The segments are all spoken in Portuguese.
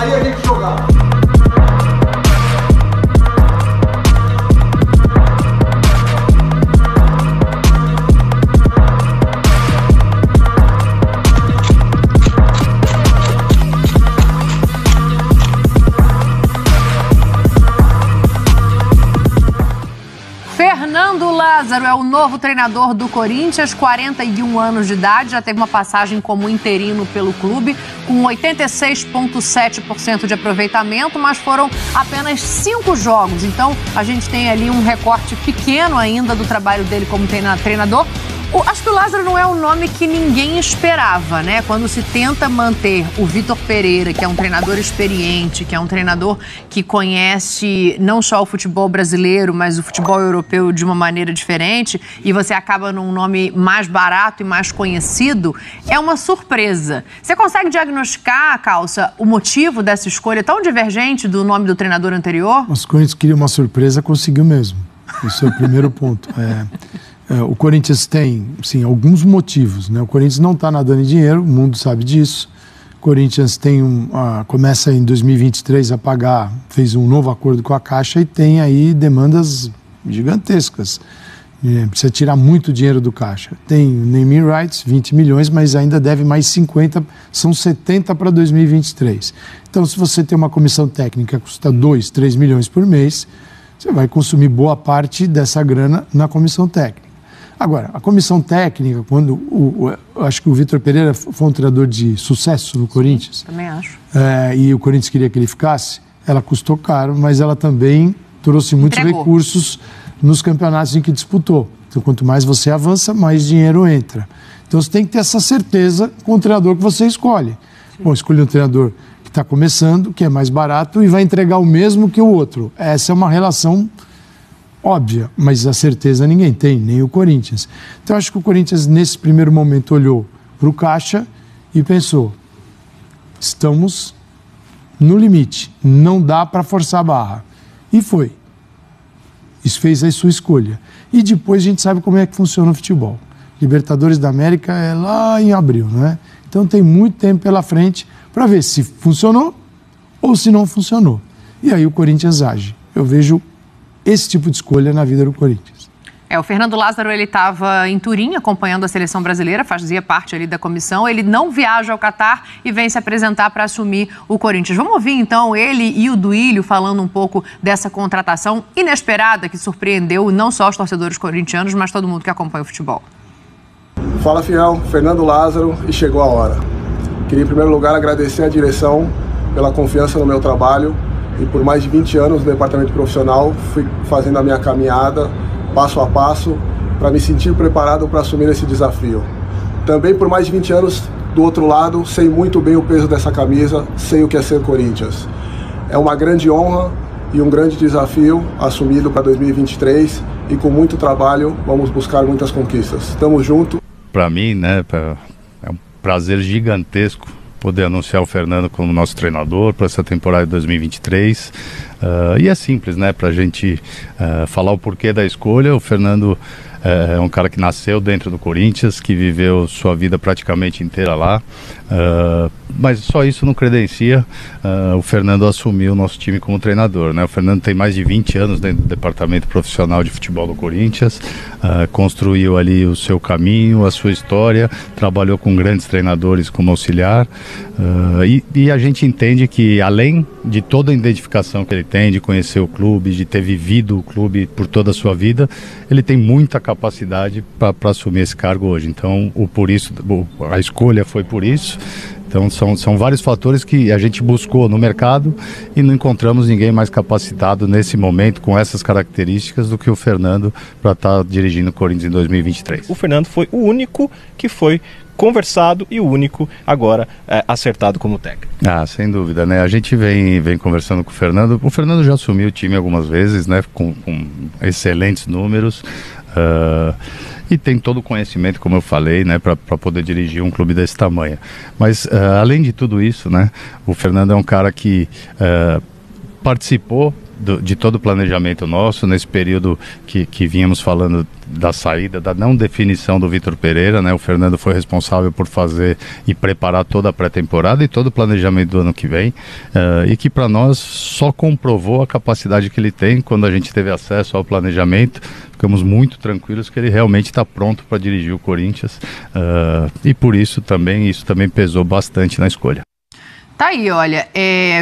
aí a gente jogar. Fernando Lázaro é o novo treinador do Corinthians, 41 anos de idade, já teve uma passagem como interino pelo clube, com 86,7% de aproveitamento, mas foram apenas 5 jogos. Então, a gente tem ali um recorte pequeno ainda do trabalho dele como treinador. Acho que o Lázaro não é um nome que ninguém esperava, né? Quando se tenta manter o Vitor Pereira, que é um treinador experiente, que é um treinador que conhece não só o futebol brasileiro, mas o futebol europeu de uma maneira diferente, e você acaba num nome mais barato e mais conhecido, é uma surpresa. Você consegue diagnosticar, Calça, o motivo dessa escolha tão divergente do nome do treinador anterior? Os Corinthians queriam uma surpresa, conseguiu mesmo. Esse é o primeiro ponto. O Corinthians tem, sim, alguns motivos, né? O Corinthians não está nadando em dinheiro, o mundo sabe disso. O Corinthians tem começa em 2023 a pagar, fez um novo acordo com a Caixa e tem aí demandas gigantescas. Precisa tirar muito dinheiro do Caixa. Tem naming rights, 20 milhões, mas ainda deve mais 50, são 70 para 2023. Então, se você tem uma comissão técnica que custa 2, 3 milhões por mês, você vai consumir boa parte dessa grana na comissão técnica. Agora, a comissão técnica, quando acho que o Vitor Pereira foi um treinador de sucesso no Corinthians. Também acho. E o Corinthians queria que ele ficasse, ela custou caro, mas ela também trouxe muitos recursos nos campeonatos em que disputou. Então, quanto mais você avança, mais dinheiro entra. Então, você tem que ter essa certeza com o treinador que você escolhe. Sim. Bom, escolher um treinador que está começando, que é mais barato e vai entregar o mesmo que o outro. Essa é uma relação óbvia, mas a certeza ninguém tem, nem o Corinthians. Então, acho que o Corinthians, nesse primeiro momento, olhou para o Caixa e pensou, estamos no limite, não dá para forçar a barra. E foi. Isso fez a sua escolha. E depois a gente sabe como é que funciona o futebol. Libertadores da América é lá em abril, não é? Então tem muito tempo pela frente para ver se funcionou ou se não funcionou. E aí o Corinthians age. Eu vejo esse tipo de escolha na vida do Corinthians. O Fernando Lázaro, ele estava em Turim acompanhando a seleção brasileira, fazia parte ali da comissão, ele não viaja ao Catar e vem se apresentar para assumir o Corinthians. Vamos ouvir então ele e o Duílio falando um pouco dessa contratação inesperada que surpreendeu não só os torcedores corintianos, mas todo mundo que acompanha o futebol. Fala, fiel, Fernando Lázaro, e chegou a hora. Queria em primeiro lugar agradecer à direção pela confiança no meu trabalho e por mais de 20 anos no departamento profissional fui fazendo a minha caminhada passo a passo para me sentir preparado para assumir esse desafio. Também por mais de 20 anos do outro lado, sei muito bem o peso dessa camisa, sei o que é ser Corinthians. É uma grande honra e um grande desafio assumido para 2023 e com muito trabalho vamos buscar muitas conquistas. Tamo junto. Para mim, né, é um prazer gigantesco poder anunciar o Fernando como nosso treinador para essa temporada de 2023. E é simples, né, para a gente falar o porquê da escolha. O Fernando é um cara que nasceu dentro do Corinthians, que viveu sua vida praticamente inteira lá, mas só isso não credencia o Fernando assumir o nosso time como treinador, né? O Fernando tem mais de 20 anos dentro do departamento profissional de futebol do Corinthians, construiu ali o seu caminho, a sua história, trabalhou com grandes treinadores como auxiliar, e a gente entende que além de toda a identificação que ele tem, de conhecer o clube, de ter vivido o clube por toda a sua vida, ele tem muita capacidade para assumir esse cargo hoje. Então, a escolha foi por isso. Então, são vários fatores que a gente buscou no mercado e não encontramos ninguém mais capacitado nesse momento, com essas características, do que o Fernando para estar dirigindo o Corinthians em 2023. O Fernando foi o único que foi conversado e o único agora acertado como técnico. Sem dúvida, né? A gente vem conversando com o Fernando. O Fernando já assumiu o time algumas vezes, né? Com excelentes números. E tem todo o conhecimento, como eu falei, né, para poder dirigir um clube desse tamanho. Mas, além de tudo isso, né, o Fernando é um cara que participou de todo o planejamento nosso, nesse período que vínhamos falando da saída, da não definição do Vitor Pereira, né? O Fernando foi responsável por fazer e preparar toda a pré-temporada e todo o planejamento do ano que vem, e que para nós só comprovou a capacidade que ele tem. Quando a gente teve acesso ao planejamento, ficamos muito tranquilos que ele realmente está pronto para dirigir o Corinthians, e por isso também pesou bastante na escolha. Tá aí, olha,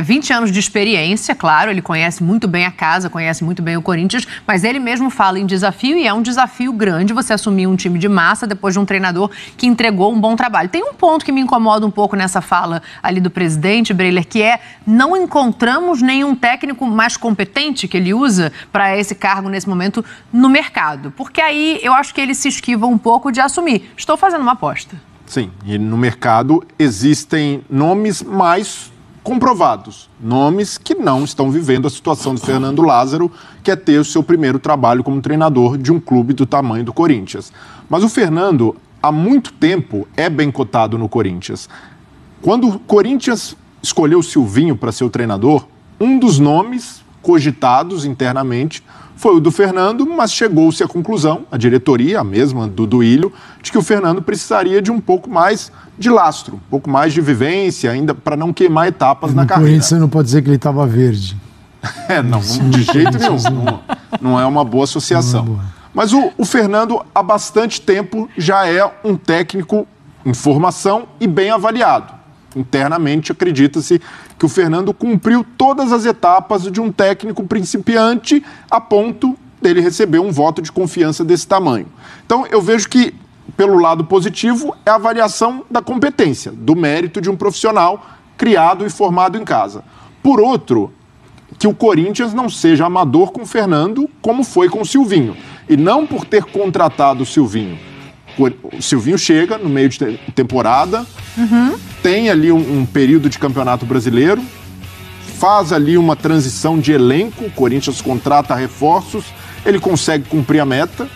20 anos de experiência, claro, ele conhece muito bem a casa, conhece muito bem o Corinthians, mas ele mesmo fala em desafio, e é um desafio grande você assumir um time de massa depois de um treinador que entregou um bom trabalho. Tem um ponto que me incomoda um pouco nessa fala ali do presidente, Breler, que não encontramos nenhum técnico mais competente que ele usa para esse cargo nesse momento no mercado, porque aí eu acho que ele se esquiva um pouco de assumir. Estou fazendo uma aposta. Sim, e no mercado existem nomes mais comprovados, nomes que não estão vivendo a situação do Fernando Lázaro, que é ter o seu primeiro trabalho como treinador de um clube do tamanho do Corinthians. Mas o Fernando, há muito tempo, é bem cotado no Corinthians. Quando o Corinthians escolheu o Silvinho para ser o treinador, um dos nomes cogitados internamente foi o do Fernando, mas chegou-se à conclusão, a diretoria, a mesma do Duílio, de que o Fernando precisaria de um pouco mais de lastro, um pouco mais de vivência, ainda para não queimar etapas na carreira. Por isso você não pode dizer que ele estava verde. Não, de jeito nenhum. Não é uma boa associação. Mas o Fernando, há bastante tempo, já é um técnico em formação e bem avaliado. Internamente, acredita-se que o Fernando cumpriu todas as etapas de um técnico principiante a ponto dele receber um voto de confiança desse tamanho. Então, eu vejo que, pelo lado positivo, é a avaliação da competência, do mérito de um profissional criado e formado em casa. Por outro, que o Corinthians não seja amador com o Fernando, como foi com o Silvinho. E não por ter contratado o Silvinho. O Silvinho chega no meio de temporada, tem ali um período de campeonato brasileiro, faz ali uma transição de elenco, o Corinthians contrata reforços, ele consegue cumprir a meta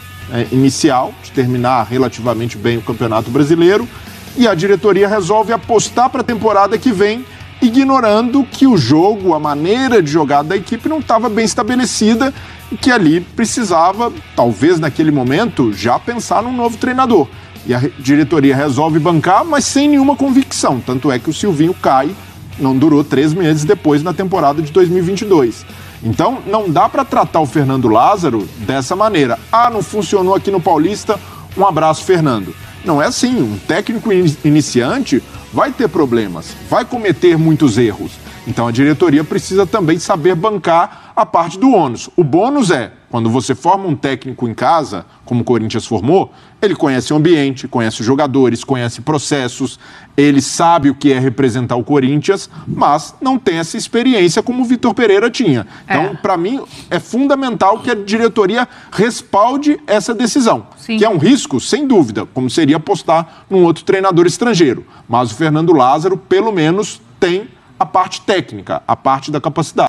inicial, de terminar relativamente bem o campeonato brasileiro, e a diretoria resolve apostar para a temporada que vem, ignorando que o jogo, a maneira de jogar da equipe não estava bem estabelecida e que ali precisava, talvez naquele momento, já pensar num novo treinador. E a diretoria resolve bancar, mas sem nenhuma convicção. Tanto é que o Silvinho cai, não durou 3 meses depois na temporada de 2022. Então, não dá para tratar o Fernando Lázaro dessa maneira. Não funcionou aqui no Paulista, um abraço, Fernando. Não é assim. Um técnico iniciante vai ter problemas, vai cometer muitos erros. Então a diretoria precisa também saber bancar a parte do ônus. O bônus é, quando você forma um técnico em casa, como o Corinthians formou, ele conhece o ambiente, conhece os jogadores, conhece processos, ele sabe o que é representar o Corinthians, mas não tem essa experiência como o Vitor Pereira tinha. Então, para mim, é fundamental que a diretoria respalde essa decisão. Sim. Que é um risco, sem dúvida, como seria apostar num outro treinador estrangeiro. Mas o Fernando Lázaro, pelo menos, tem a parte técnica, a parte da capacidade.